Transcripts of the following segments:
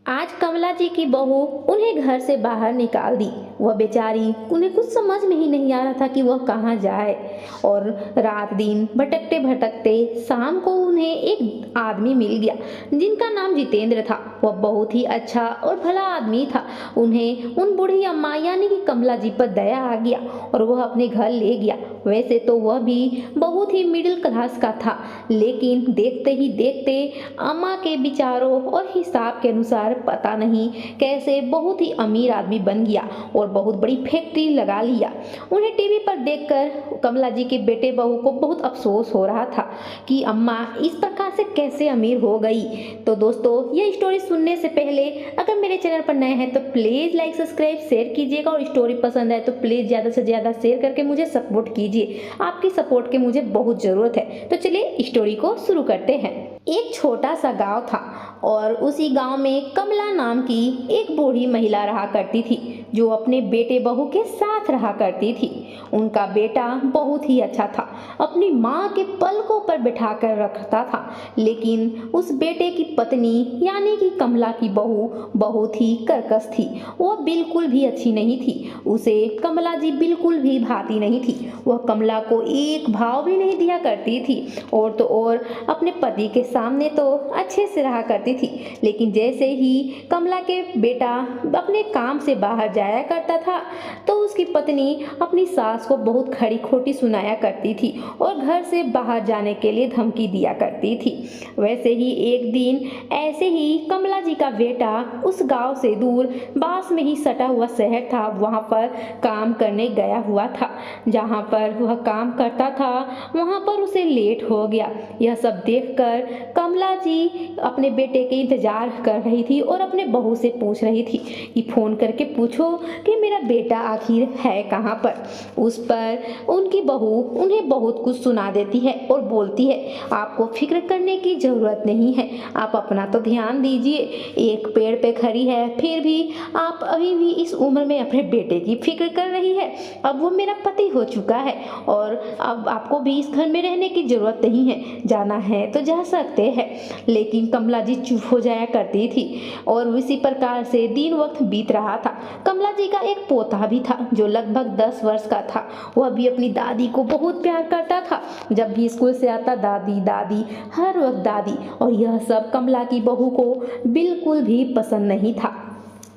आज कमला जी की बहू उन्हें घर से बाहर निकाल दी। वह बेचारी, उन्हें कुछ समझ में ही नहीं आ रहा था कि वह कहाँ जाए। और रात दिन भटकते भटकते शाम को उन्हें एक आदमी मिल गया जिनका नाम जितेंद्र था। वह बहुत ही अच्छा और भला आदमी था। उन्हें उन बूढ़ी अम्मा यानी कि कमला जी पर दया आ गया और वह अपने घर ले गया। वैसे तो वह भी बहुत ही मिडिल क्लास का था, लेकिन देखते ही देखते अम्मा के विचारों और हिसाब के अनुसार पता नहीं कैसे बहुत ही अमीर आदमी बन गया और बहुत बड़ी फैक्ट्री लगा लिया। उन्हें टीवी पर देखकर कमला जी के बेटे बहू को बहुत अफसोस हो रहा था कि अम्मा इस प्रकार से कैसे अमीर हो गई। तो दोस्तों, यह स्टोरी सुनने से पहले अगर मेरे चैनल पर नए हैं तो प्लीज़ लाइक सब्सक्राइब शेयर कीजिएगा और स्टोरी पसंद है तो प्लीज़ ज़्यादा से ज़्यादा शेयर करके मुझे सपोर्ट कीजिए। आपकी सपोर्ट की मुझे बहुत ज़रूरत है। तो चलिए स्टोरी को शुरू करते हैं। एक छोटा सा गांव था और उसी गांव में कमला नाम की एक बूढ़ी महिला रहा करती थी जो अपने बेटे बहू के साथ रहा करती थी। उनका बेटा बहुत ही अच्छा था, अपनी माँ के पलकों पर बिठा कर रखता था, लेकिन उस बेटे की पत्नी यानी कि कमला की बहू बहुत ही कर्कश थी। वह बिल्कुल भी अच्छी नहीं थी। उसे कमला जी बिल्कुल भी भाती नहीं थी। वह कमला को एक भाव भी नहीं दिया करती थी और तो और अपने पति के सामने तो अच्छे से रहा करती थी, लेकिन जैसे ही कमला के बेटा अपने काम से बाहर जाया करता था तो उसकी पत्नी अपनी सास को बहुत खरी खोटी सुनाया करती थी और घर से बाहर जाने के लिए धमकी दिया करती थी। वैसे ही एक दिन ऐसे ही कमला जी का बेटा उस गांव से दूर पास में ही सटा हुआ शहर था, वहां पर काम करने गया हुआ था। जहां पर वह काम करता था वहां पर उसे लेट हो गया। यह सब देखकर कमला जी अपने बेटे के इंतजार कर रही थी और अपने बहू से पूछ रही थी कि फोन करके पूछो कि मेरा बेटा आखिर है कहाँ पर। उस पर उनकी बहू उन्हें बहुत कुछ सुना देती है और बोलती है, आपको फिक्र करने की जरूरत नहीं है, आप अपना तो ध्यान दीजिए। एक पेड़ पे खड़ी है फिर भी आप अभी भी इस उम्र में अपने बेटे की फिक्र कर रही है। अब वो मेरा पति हो चुका है और अब आपको भी इस घर में रहने की जरूरत नहीं है, जाना है तो जा सकते हैं। लेकिन कमला जी चुप हो जाया करती थी और इसी प्रकार से दिन वक्त बीत रहा था। कमला जी का एक पोता भी था जो लगभग 10 वर्ष का था। वह भी अपनी दादी को बहुत प्यार करता था। जब भी स्कूल से आता दादी दादी, हर वक्त दादी, और यह सब कमला की बहू को बिल्कुल भी पसंद नहीं था।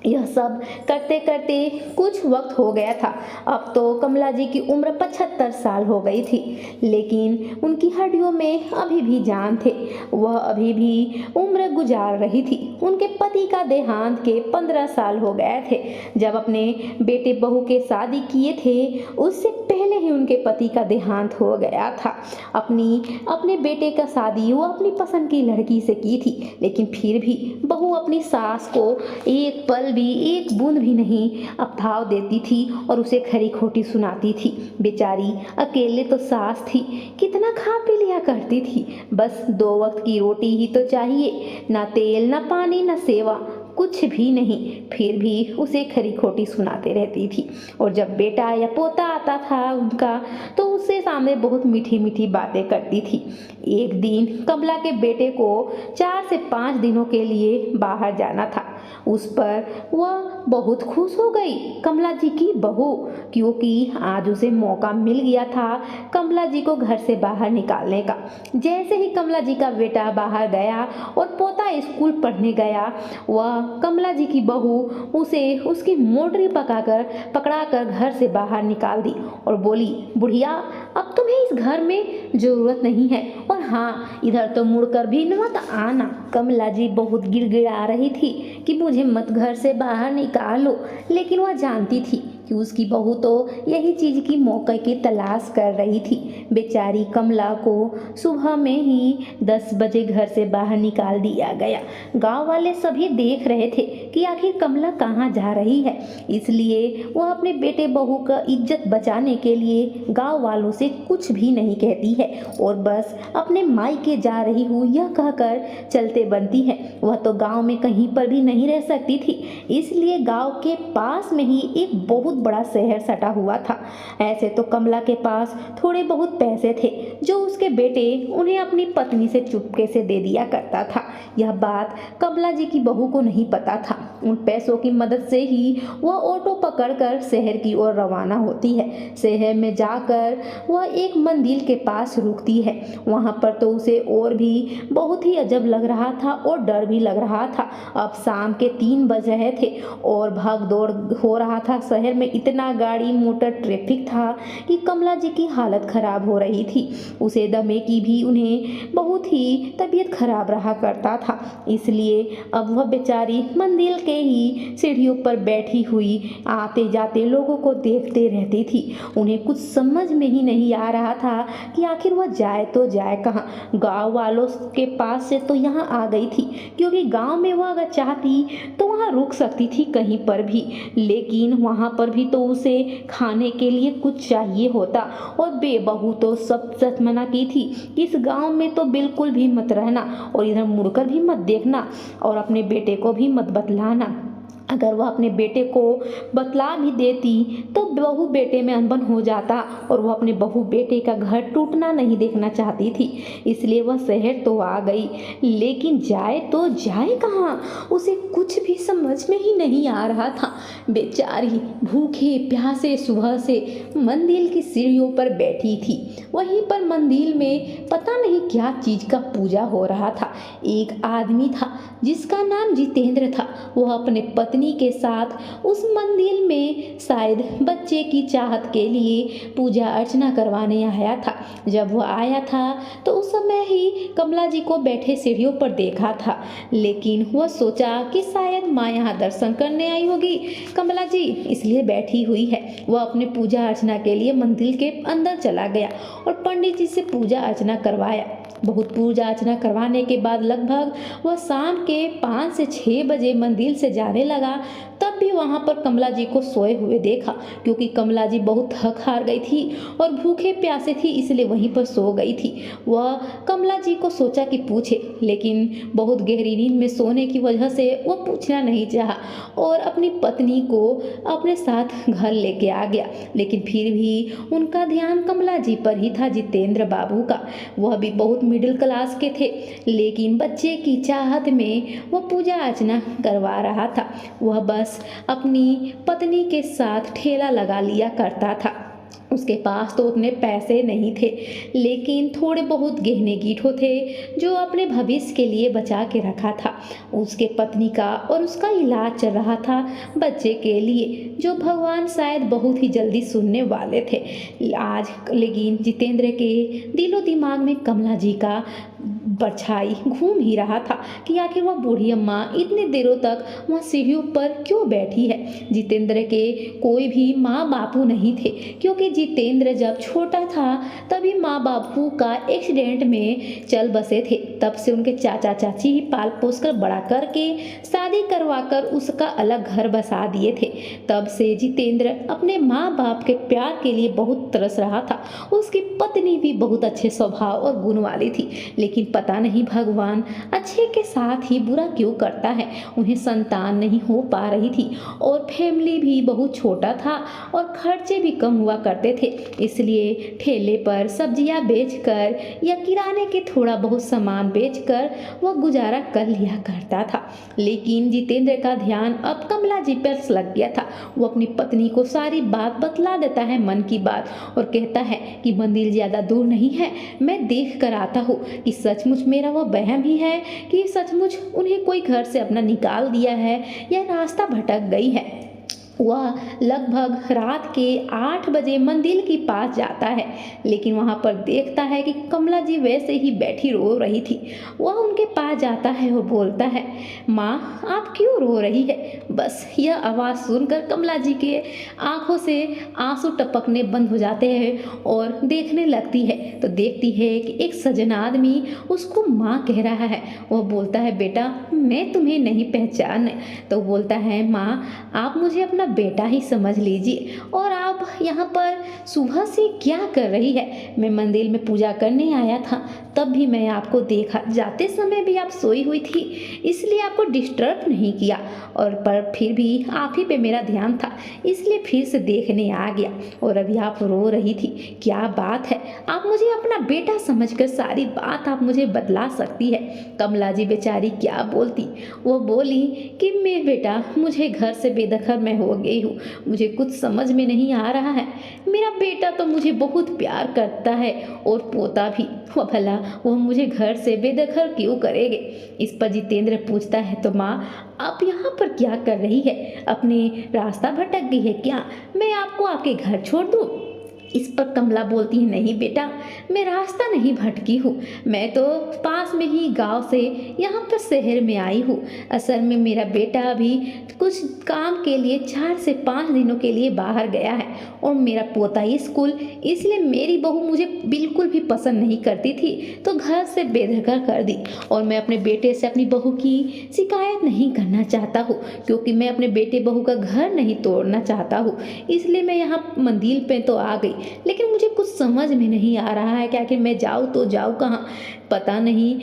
यह सब करते करते कुछ वक्त हो गया था। अब तो कमला जी की उम्र 75 साल हो गई थी, लेकिन उनकी हड्डियों में अभी भी जान थे। वह अभी भी उम्र गुजार रही थी। उनके पति का देहांत के 15 साल हो गए थे। जब अपने बेटे बहू के शादी किए थे उससे पहले ही उनके पति का देहांत हो गया था। अपने बेटे का शादी वो अपनी पसंद की लड़की से की थी, लेकिन फिर भी बहू अपनी सास को एक पल भी, एक बूंद भी नहीं भाव देती थी और उसे खरी खोटी सुनाती थी। बेचारी अकेले तो सास थी, कितना खा पी लिया करती थी। बस 2 वक्त की रोटी ही तो चाहिए, ना तेल ना पानी ना सेवा, कुछ भी नहीं, फिर भी उसे खरी खोटी सुनाते रहती थी। और जब बेटा या पोता आता था उनका तो उससे सामने बहुत मीठी मीठी बातें करती थी। एक दिन कमला के बेटे को 4 से 5 दिनों के लिए बाहर जाना था। उस पर वह बहुत खुश हो गई कमला जी की बहू, क्योंकि आज उसे मौका मिल गया था कमला जी को घर से बाहर निकालने का। जैसे ही कमला जी का बेटा बाहर गया और पोता स्कूल पढ़ने गया, वह कमला जी की बहू उसे उसकी मोटरी पकड़ा कर घर से बाहर निकाल दी और बोली, बुढ़िया अब तुम्हें इस घर में जरूरत नहीं है, और हाँ इधर तो मुड़कर भी मत आना। कमला जी बहुत गिड़गिड़ा रही थी कि मुझे मत घर से बाहर निकालो, लेकिन वह जानती थी कि उसकी बहू तो यही चीज़ की मौके की तलाश कर रही थी। बेचारी कमला को सुबह में ही 10 बजे घर से बाहर निकाल दिया गया। गांव वाले सभी देख रहे थे कि आखिर कमला कहाँ जा रही है, इसलिए वह अपने बेटे बहू का इज्जत बचाने के लिए गांव वालों से कुछ भी नहीं कहती है और बस अपने मायके जा रही हूँ यह कहकर चलते बनती है। वह तो गांव में कहीं पर भी नहीं रह सकती थी, इसलिए गांव के पास में ही एक बहुत बहुत बड़ा शहर सटा हुआ था। ऐसे तो कमला के पास थोड़े बहुत पैसे थे जो उसके बेटे उन्हें अपनी पत्नी से चुपके से दे दिया करता था। यह बात कमला जी की बहू को नहीं पता था। उन पैसों की मदद से ही वह ऑटो पकड़कर शहर की ओर रवाना होती है। शहर में जाकर वह एक मंदिर के पास रुकती है। वहां पर तो उसे और भी बहुत ही अजब लग रहा था और डर भी लग रहा था। अब शाम के 3 बज रहे थे और भाग दौड़ हो रहा था। शहर में इतना गाड़ी मोटर ट्रैफिक था कि कमला जी की हालत खराब हो रही थी। उसे दमे की भी उन्हें बहुत ही तबीयत खराब रहा करता था। इसलिए अब वह बेचारी मंदिर के ही सीढ़ियों पर बैठी हुई आते जाते लोगों को देखते रहती थी। उन्हें कुछ समझ में ही नहीं आ रहा था कि आखिर वह जाए तो जाए कहाँ। गांव वालों के पास से तो यहाँ आ गई थी, क्योंकि गांव में वह अगर चाहती तो वहाँ रुक सकती थी कहीं पर भी, लेकिन वहाँ पर भी तो उसे खाने के लिए कुछ चाहिए होता। और बेबहू तो सब सच मना की थी कि इस गांव में तो बिल्कुल भी मत रहना और इधर मुड़कर भी मत देखना और अपने बेटे को भी मत बतलाना। अगर वह अपने बेटे को बतला भी देती तो बहू बेटे में अनबन हो जाता और वह अपने बहू बेटे का घर टूटना नहीं देखना चाहती थी। इसलिए वह शहर तो आ गई, लेकिन जाए तो जाए कहाँ, उसे कुछ भी समझ में ही नहीं आ रहा था। बेचारी भूखे प्यासे सुबह से मंदिर की सीढ़ियों पर बैठी थी। वहीं पर मंदिर में पता नहीं क्या चीज का पूजा हो रहा था। एक आदमी था जिसका नाम जितेंद्र था। वह अपने पत्नी के साथ उस मंदिर में शायद बच्चे की चाहत के लिए पूजा अर्चना करवाने आया था। जब वह आया था तो उस समय ही कमला जी को बैठे सीढ़ियों पर देखा था, लेकिन वह सोचा कि शायद माँ यहाँ दर्शन करने आई होगी कमला जी, इसलिए बैठी हुई है। वह अपने पूजा अर्चना के लिए मंदिर के अंदर चला गया और पंडित जी से पूजा अर्चना करवाया। बहुत पूजा अर्चना करवाने के बाद लगभग वह शाम के 5 से 6 बजे मंदिर से जाने लगा। तब भी वहां पर कमला जी को सोए हुए देखा, क्योंकि कमला जी बहुत थक हार गई थी और भूखे प्यासे थी, इसलिए वहीं पर सो गई थी। वह कमला जी को सोचा कि पूछे, लेकिन बहुत गहरी नींद में सोने की वजह से वह पूछना नहीं चाहा और अपनी पत्नी को अपने साथ घर लेके आ गया। लेकिन फिर भी उनका ध्यान कमला जी पर ही था, जितेंद्र बाबू का। वह भी बहुत मिडिल क्लास के थे, लेकिन बच्चे की चाहत में वह पूजा अर्चना करवा रहा था। वह बस अपनी पत्नी के साथ ठेला लगा लिया करता था। उसके पास तो उतने पैसे नहीं थे, लेकिन थोड़े बहुत गहने गीठो थे जो अपने भविष्य के लिए बचा के रखा था। उसके पत्नी का और उसका इलाज चल रहा था बच्चे के लिए, जो भगवान शायद बहुत ही जल्दी सुनने वाले थे आज। लेकिन जितेंद्र के दिलो दिमाग में कमला जी का परछाई घूम ही रहा था कि आखिर वह बूढ़ी अम्मा इतने देरों तक वहाँ सीढ़ियों पर क्यों बैठी है। जितेंद्र के कोई भी माँ बापू नहीं थे, क्योंकि जितेंद्र जब छोटा था तभी माँ बापू का एक्सीडेंट में चल बसे थे। तब से उनके चाचा चाची ही पाल पोस कर बड़ा करके शादी करवाकर उसका अलग घर बसा दिए थे। तब से जितेंद्र अपने माँ बाप के प्यार के लिए बहुत तरस रहा था। उसकी पत्नी भी बहुत अच्छे स्वभाव और गुण वाली थी, लेकिन पता नहीं भगवान अच्छे के साथ ही बुरा क्यों करता है। उन्हें संतान नहीं हो पा रही थी और फैमिली भी बहुत छोटा था और खर्चे भी कम हुआ करते थे, इसलिए ठेले पर सब्जियां बेचकर या किराने के थोड़ा बहुत सामान बेचकर वह गुजारा कर लिया करता था। लेकिन जितेंद्र का ध्यान अब कमला जी पर लग गया था। वो अपनी पत्नी को सारी बात बतला देता है, मन की बात, और कहता है कि मंदिर ज्यादा दूर नहीं है, मैं देख कर आता हूँ कि सचमुच मेरा वो वहम ही है कि सचमुच उन्हें कोई घर से अपना निकाल दिया है या रास्ता भटक गई है। वह लगभग रात के 8 बजे मंदिर के पास जाता है, लेकिन वहां पर देखता है कि कमला जी वैसे ही बैठी रो रही थी। वह उनके पास जाता है और बोलता है, माँ आप क्यों रो रही है। बस यह आवाज़ सुनकर कमला जी के आंखों से आंसू टपकने बंद हो जाते हैं और देखने लगती है तो देखती है कि एक सज्जन आदमी उसको माँ कह रहा है। वह बोलता है, बेटा मैं तुम्हें नहीं पहचान। तो बोलता है, माँ आप मुझे अपना बेटा ही समझ लीजिए और आप आप यहाँ पर सुबह से क्या कर रही है? मैं मंदिर में पूजा करने आया था, तब भी मैं आपको देखा, जाते समय भी आप सोई हुई थी, इसलिए आपको डिस्टर्ब नहीं किया, और पर फिर भी आप ही पे मेरा ध्यान था, इसलिए फिर से देखने आ गया। और अभी आप रो रही थी, क्या बात है? आप मुझे अपना बेटा समझकर सारी बात आप मुझे बतला सकती है। कमला जी बेचारी क्या बोलती। वो बोली कि मैं बेटा, मुझे घर से बेदखल मैं हो गई हूँ, मुझे कुछ समझ में नहीं आ रहा है। मेरा बेटा तो मुझे बहुत प्यार करता है, और पोता भी, वो भला वो मुझे घर से बेदखल क्यों करेंगे? इस पर जितेंद्र पूछता है, तो माँ आप यहाँ पर क्या कर रही है? अपने रास्ता भटक गई है क्या? मैं आपको आपके घर छोड़ दूँ? इस पर कमला बोलती है, नहीं बेटा, मैं रास्ता नहीं भटकी हूँ, मैं तो पास में ही गांव से यहाँ पर शहर में आई हूँ। असल में मेरा बेटा अभी कुछ काम के लिए 4 से 5 दिनों के लिए बाहर गया है, और मेरा पोता स्कूल, इसलिए मेरी बहू मुझे बिल्कुल भी पसंद नहीं करती थी, तो घर से बेदखल कर दी। और मैं अपने बेटे से अपनी बहू की शिकायत नहीं करना चाहता हूँ, क्योंकि मैं अपने बेटे बहू का घर नहीं तोड़ना चाहता हूँ, इसलिए मैं यहाँ मंदिर पे तो आ गई, लेकिन मुझे कुछ समझ में नहीं आ रहा है कि आखिर मैं जाऊँ तो जाऊँ कहाँ? पता नहीं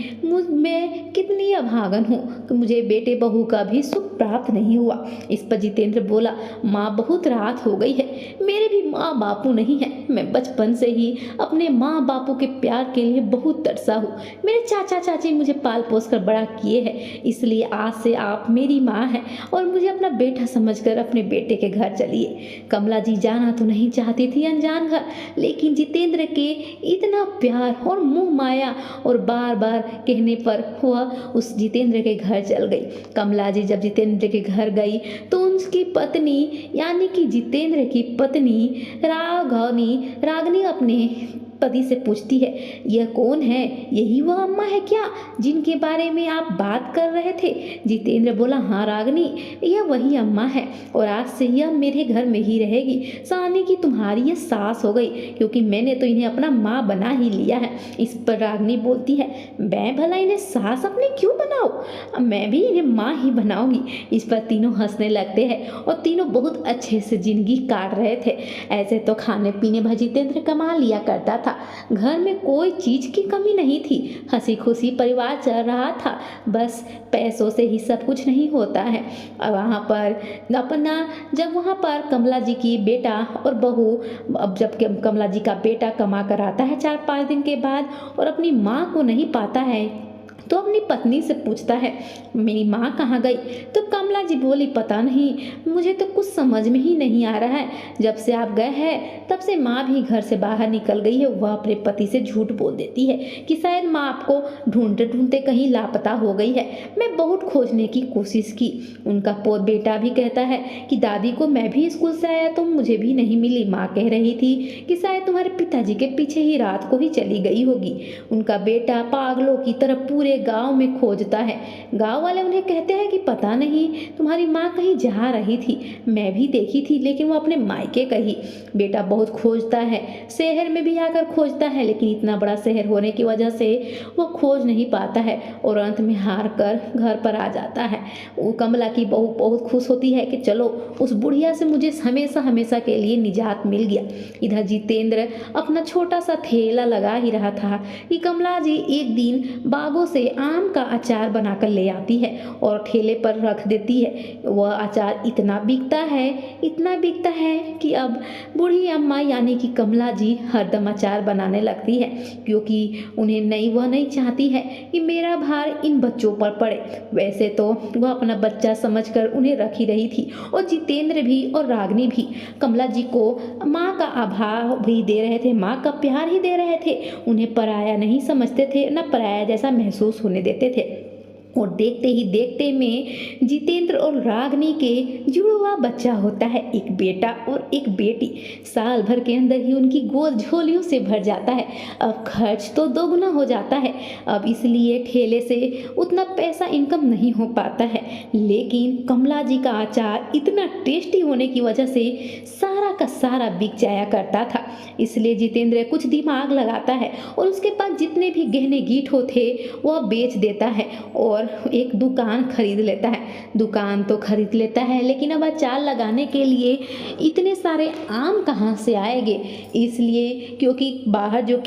मैं कितनी अभागन हूँ कि मुझे बेटे बहू का भी सुख प्राप्त नहीं हुआ। इस पर जितेंद्र बोला, माँ बहुत रात हो गई है, मेरे भी माँ बापू नहीं है, मैं बचपन से ही अपने माँ बापू के प्यार के लिए बहुत तरसा हूँ। मेरे चाचा चाची मुझे पाल पोस कर बड़ा किए हैं, इसलिए आज से आप मेरी माँ हैं, और मुझे अपना बेटा समझकर अपने बेटे के घर चलिए। कमला जी जाना तो नहीं चाहती थी अनजान घर, लेकिन जितेंद्र के इतना प्यार और मोह माया और बार बार कहने पर वह उस जितेंद्र के घर चल गई। कमला जी जब जितेंद्र के घर गई तो उसकी पत्नी यानी कि जितेंद्र की पत्नी रागनी अपने पति से पूछती है, यह कौन है? यही वह अम्मा है क्या जिनके बारे में आप बात कर रहे थे? जितेंद्र बोला, हाँ रागनी, यह वही अम्मा है, और आज से यह मेरे घर में ही रहेगी। सानी की तुम्हारी यह सास हो गई, क्योंकि मैंने तो इन्हें अपना माँ बना ही लिया है। इस पर रागनी बोलती है, मैं भला इन्हें सास अपने क्यों बनाऊँ? मैं भी इन्हें माँ ही बनाऊंगी। इस पर तीनों हंसने लगते हैं, और तीनों बहुत अच्छे से जिंदगी काट रहे थे। ऐसे तो खाने पीने भर जितेंद्र कमा लिया करता था, घर में कोई चीज की कमी नहीं थी, हंसी खुशी परिवार चल रहा था। बस पैसों से ही सब कुछ नहीं होता है। और जब वहाँ पर कमला जी की बेटा और बहू, अब जब कमला जी का बेटा कमा कर आता है 4-5 दिन के बाद और अपनी माँ को नहीं पाता है, तो अपनी पत्नी से पूछता है, मेरी माँ कहाँ गई? तो कमला जी बोली, पता नहीं, मुझे तो कुछ समझ में ही नहीं आ रहा है। जब से आप गए हैं तब से माँ भी घर से बाहर निकल गई है। वह अपने पति से झूठ बोल देती है कि शायद माँ आपको ढूंढते ढूंढते कहीं लापता हो गई है। मैं बहुत खोजने की कोशिश की। उनका पोत बेटा भी कहता है कि दादी को मैं भी स्कूल से आया तो मुझे भी नहीं मिली। माँ कह रही थी कि शायद तुम्हारे पिताजी के पीछे ही रात को ही चली गई होगी। उनका बेटा पागलों की तरह पूरे गांव में खोजता है। गांव वाले उन्हें कहते हैं कि पता नहीं तुम्हारी माँ कहीं जा रही थी, मैं भी देखी थी, लेकिन वो अपने मायके कही। बेटा बहुत खोजता है, शहर में भी आकर खोजता है, लेकिन इतना बड़ा शहर होने की वजह से वो खोज नहीं पाता है और अंत में हार कर घर पर आ जाता है। वो कमला की बहू बहुत खुश होती है कि चलो उस बुढ़िया से मुझे हमेशा हमेशा के लिए निजात मिल गया। इधर जितेंद्र अपना छोटा सा ठेला लगा ही रहा था कि कमला जी एक दिन बागों से आम का अचार बनाकर ले आती है और ठेले पर रख देती है। वह अचार इतना बिकता है कि अब बूढ़ी अम्मा यानी कि कमला जी हरदम अचार बनाने लगती है, क्योंकि वह नहीं चाहती है कि मेरा भार इन बच्चों पर पड़े। वैसे तो वह अपना बच्चा समझकर उन्हें रख ही रही थी, और जितेंद्र भी और रागनी भी कमला जी को माँ का अभाव भी दे रहे थे, माँ का प्यार ही दे रहे थे। उन्हें पराया नहीं समझते थे, न पराया जैसा महसूस होने देते थे। और देखते ही देखते में जितेंद्र और रागनी के जुड़वा बच्चा होता है, एक बेटा और एक बेटी। साल भर के अंदर ही उनकी गोद झोलियों से भर जाता है। अब खर्च तो दोगुना हो जाता है, अब इसलिए ठेले से उतना पैसा इनकम नहीं हो पाता है। लेकिन कमला जी का अचार इतना टेस्टी होने की वजह से सारा का सारा बिक जाया करता था। इसलिए जितेंद्र कुछ दिमाग लगाता है और उसके पास जितने भी गहने गीठो थे वह बेच देता है और और एक दुकान खरीद लेता है। दुकान तो खरीद लेता है, लेकिन अब अचार लगाने के लिए इतने सारे आम कहाँ से आएंगे। इसलिए क्योंकि बाहर जो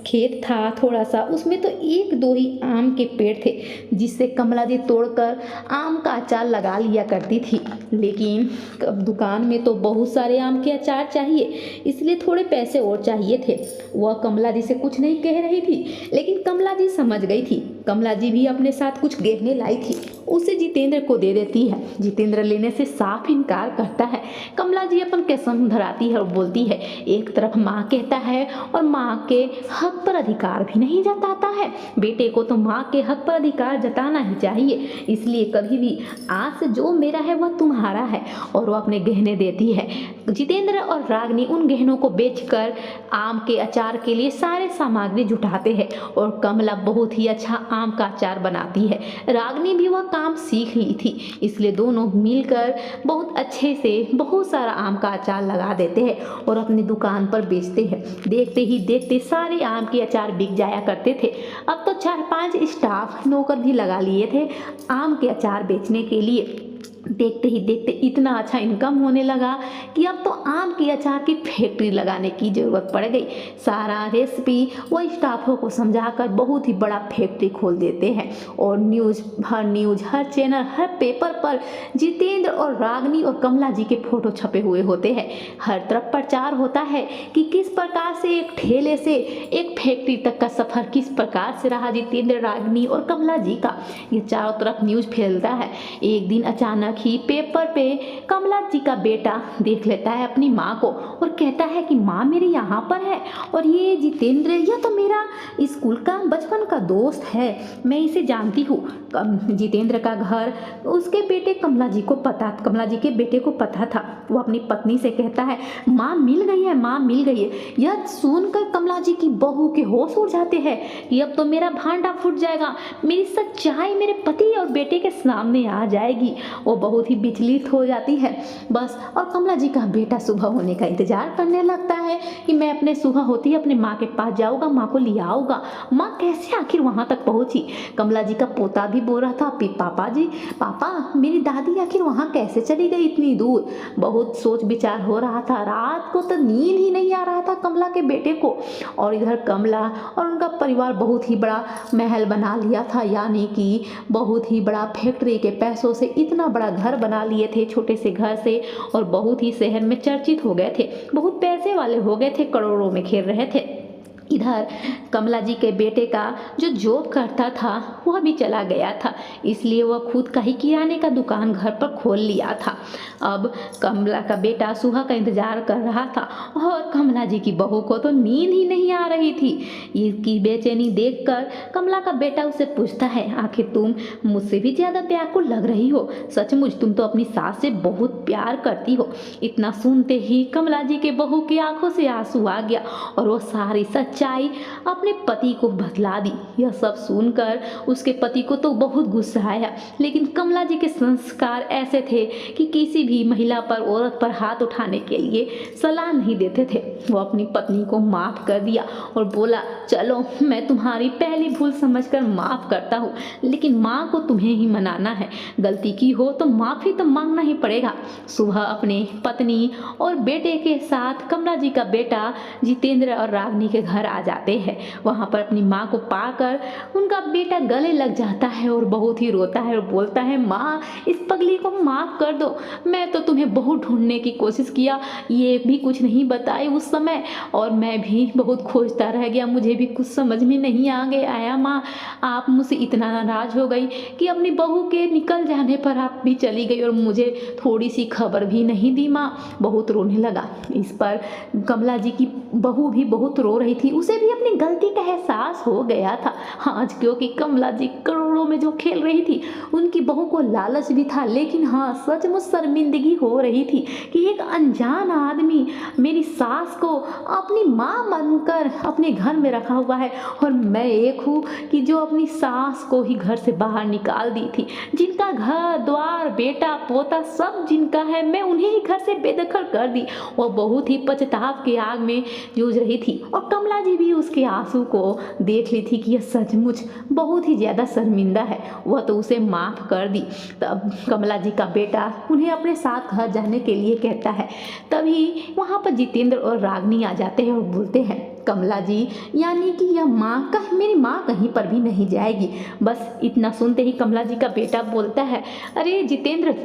खेत था थोड़ा सा, उसमें तो एक दो ही आम के पेड़ थे, जिससे कमला जी तोड़कर आम का अचार लगा लिया करती थी। लेकिन अब दुकान में तो बहुत सारे आम के अचार चाहिए, इसलिए थोड़े पैसे और चाहिए थे। वह कमला जी से कुछ नहीं कह रही थी, लेकिन कमला जी समझ गई थी। कमला जी भी अपने साथ कुछ गहने लाई थी, उसे जितेंद्र को दे देती है। जितेंद्र लेने से साफ इनकार करता है। कमला जी अपन कसम धराती है और बोलती है, एक तरफ माँ कहता है और माँ के हक पर अधिकार भी नहीं जताता है। बेटे को तो माँ के हक पर अधिकार जताना ही चाहिए, इसलिए कभी भी आज से जो मेरा है वह तुम्हारा है। और वो अपने गहने देती है। जितेंद्र और रागिनी उन गहनों को बेचकर आम के अचार के लिए सारे सामग्री जुटाते हैं और कमला बहुत ही अच्छा आम का अचार बनाती है। रागिनी भी वह काम सीख ली थी, इसलिए दोनों मिलकर बहुत अच्छे से बहुत सारा आम का अचार लगा देते हैं और अपनी दुकान पर बेचते हैं। देखते ही देखते सारे आम के अचार बिक जाया करते थे। अब तो 4-5 स्टाफ नौकर भी लगा लिए थे आम के अचार बेचने के लिए। देखते ही देखते इतना अच्छा इनकम होने लगा कि अब तो आम के अचार की फैक्ट्री लगाने की ज़रूरत पड़ गई। सारा रेसिपी वो स्टाफों को समझाकर बहुत ही बड़ा फैक्ट्री खोल देते हैं और न्यूज़, हर चैनल, हर पेपर पर जितेंद्र और रागिनी और कमला जी के फोटो छपे हुए होते हैं। हर तरफ प्रचार होता है कि किस प्रकार से एक ठेले से एक फैक्ट्री तक का सफ़र किस प्रकार से रहा जितेंद्र, रागिनी और कमला जी का। ये चारों तरफ न्यूज़ फैलता है। एक दिन अचानक ही पेपर पे कमला जी का बेटा देख लेता है अपनी माँ को और कहता है कि माँ मेरी यहाँ पर है और ये जितेंद्र, यह तो मेरा स्कूल का बचपन का दोस्त है, मैं इसे जानती हूँ। जितेंद्र का घर उसके बेटे कमला जी के बेटे को पता था। वो अपनी पत्नी से कहता है, माँ मिल गई है, माँ मिल गई है। यह सुनकर कमला जी की बहू के होश उड़ जाते हैं कि अब तो मेरा भांडा फूट जाएगा, मेरी सच्चाई मेरे पति और बेटे के सामने आ जाएगी। वो बहुत ही विचलित हो जाती है बस। और कमला जी का बेटा सुबह होने का इंतजार करने लगता है कि मैं अपने सुबह होती अपने माँ के पास जाऊँगा, माँ को ले आऊँगा। माँ कैसे आखिर वहाँ तक पहुँची। कमला जी का पोता भी बोल रहा था, पापा मेरी दादी आखिर वहाँ कैसे चली गई इतनी दूर। बहुत सोच विचार हो रहा था। रात को तो नींद ही नहीं आ रहा था कमला के बेटे को। और इधर कमला और उनका परिवार बहुत ही बड़ा महल बना लिया था, यानी कि बहुत ही बड़ा फैक्ट्री के पैसों से इतना बड़ा घर बना लिए थे छोटे से घर से, और बहुत ही शहर में चर्चित हो गए थे, बहुत पैसे वाले हो गए थे, करोड़ों में खेल रहे थे। इधर कमला जी के बेटे का जो जॉब करता था वह भी चला गया था, इसलिए वह खुद का ही किराने का दुकान घर पर खोल लिया था। अब कमला का बेटा सुबह का इंतजार कर रहा था और कमला जी की बहू को तो नींद ही नहीं आ रही थी। इसकी बेचैनी देखकर कमला का बेटा उसे पूछता है, आखिर तुम मुझसे भी ज़्यादा व्याकुल लग रही हो, सचमुच तुम तो अपनी सास से बहुत प्यार करती हो। इतना सुनते ही कमला जी के बहू की आंखों से आंसू आ गया और वो सारी सच्चाई अपने पति को बतला दी। यह सब सुनकर उसके पति को तो बहुत गुस्सा आया, लेकिन कमला जी के संस्कार ऐसे थे कि किसी भी महिला पर, औरत पर हाथ उठाने के लिए सलाह नहीं देते थे। वो अपनी पत्नी को माफ़ कर दिया और बोला, चलो मैं तुम्हारी पहली भूल समझकर माफ़ करता हूँ, लेकिन माँ को तुम्हें ही मनाना है, गलती की हो तो माफ़ी तो मांगना ही पड़ेगा। सुबह अपने पत्नी और बेटे के साथ कमला जी का बेटा जितेंद्र और रागिनी के घर आ जाते हैं। वहाँ पर अपनी माँ को पाकर उनका बेटा गले लग जाता है और बहुत ही रोता है और बोलता है, माँ इस पगली को माफ़ कर दो, मैं तो तुम्हें बहुत ढूंढने की कोशिश किया, ये भी कुछ नहीं बताए उस समय, और मैं भी बहुत खोजता रह गया, मुझे भी कुछ समझ में नहीं आया। माँ आप मुझसे इतना नाराज़ हो गई कि अपनी बहू के निकल जाने पर आप भी चली गई और मुझे थोड़ी सी खबर भी नहीं दी। माँ बहुत रोने लगा। इस पर कमला जी की बहू भी बहुत रो रही थी, उसे भी अपनी गलती का एहसास हो गया था। हाँ, क्योंकि कमला जी करोड़ों में जो खेल रही थी, उनकी बहू को लालच भी था, लेकिन हाँ सचमुच शर्मिंदगी हो रही थी कि एक अनजान आदमी मेरी सास को अपनी माँ बनकर अपने घर में रखा हुआ है, और मैं एक हूँ कि जो अपनी सास को ही घर से बाहर निकाल दी थी, जिनका घर द्वार और बेटा पोता सब जिनका है मैं उन्हें ही घर से बेदखल कर दी। वह बहुत ही पछताव की आग में जूझ रही थी और कमला जी भी उसके आंसू को देख ली थी कि यह सचमुच बहुत ही ज़्यादा शर्मिंदा है। वह तो उसे माफ़ कर दी। तब कमला जी का बेटा उन्हें अपने साथ घर जाने के लिए कहता है। तभी वहाँ पर जितेंद्र और रागिनी आ जाते हैं और बोलते हैं, कमला जी यानी कि यह मेरी माँ कहीं पर भी नहीं जाएगी। बस इतना सुनते ही कमला जी का बेटा बोलता है, अरे जितेंद्र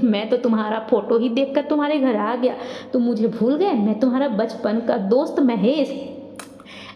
मैं तो तुम्हारा फोटो ही देखकर तुम्हारे घर आ गया, तुम मुझे भूल गए? मैं तुम्हारा बचपन का दोस्त महेश।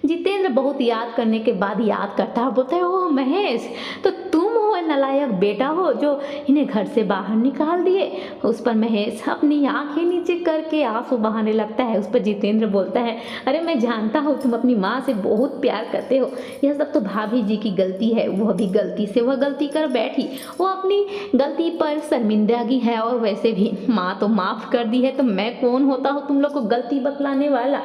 जितेंद्र बहुत याद करने के बाद याद करता है, बोलता है, ओह महेश, तो तुम हो नालायक बेटा हो जो इन्हें घर से बाहर निकाल दिए। उस पर महेश अपनी आंखें नीचे करके आंसू बहाने लगता है। उस पर जितेंद्र बोलता है, अरे मैं जानता हूँ तुम अपनी माँ से बहुत प्यार करते हो, यह सब तो भाभी जी की गलती है, वह भी गलती से वह गलती कर बैठी, वो अपनी गलती पर शर्मिंदगी है और वैसे भी माँ तो माफ़ कर दी है, तो मैं कौन होता हूँ तुम लोग को गलती बतलाने वाला।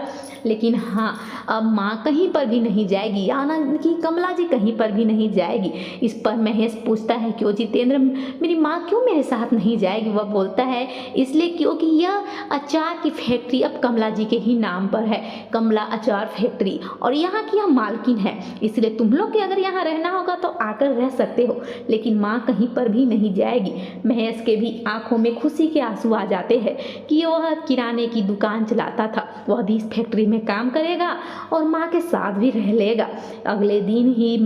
लेकिन हाँ, अब माँ कहीं पर भी नहीं जाएगी, यानी कि कमला जी कहीं पर भी नहीं जाएगी। इस पर महेश पूछता है, क्यों जितेंद्र, मेरी माँ क्यों मेरे साथ नहीं जाएगी? वह बोलता है, इसलिए क्योंकि यह अचार की फैक्ट्री अब कमला जी के ही नाम पर है, कमला अचार फैक्ट्री, और यहाँ की यह मालकिन है, इसलिए तुम लोग के अगर यहाँ रहना होगा तो आकर रह सकते हो, लेकिन माँ कहीं पर भी नहीं जाएगी। महेश के भी आंखों में खुशी के आंसू आ जाते हैं कि वह किराने की दुकान चलाता था, वह भी इस फैक्ट्री में काम करेगा और माँ के साथ भी रह लेगा। अगले दिन ही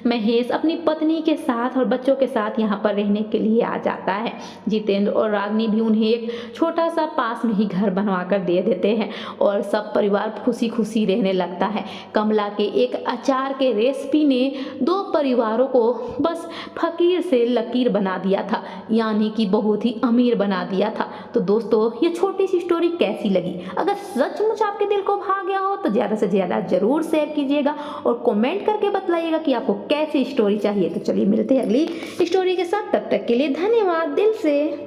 महेश अपनी पत्नी के साथ और बच्चों के साथ यहाँ पर रहने के लिए आ जाता है। जितेंद्र और रागिनी भी उन्हें एक छोटा सा पास में ही घर बनवा कर दे देते हैं और सब परिवार खुशी खुशी रहने लगता है। कमला के एक अचार के रेसिपी ने दो परिवारों को बस फकीर से लकीर बना दिया था, यानी कि बहुत ही अमीर बना दिया था। तो दोस्तों, ये छोटी सी स्टोरी कैसी लगी? अगर सचमुच आपके दिल को भा गया हो तो ज़्यादा से ज़्यादा ज़रूर शेयर कीजिएगा और कमेंट करके बतलाइएगा कि आपको कैसी स्टोरी चाहिए। तो चलिए मिलते हैं अगली स्टोरी के साथ, तब तक के लिए धन्यवाद दिल से।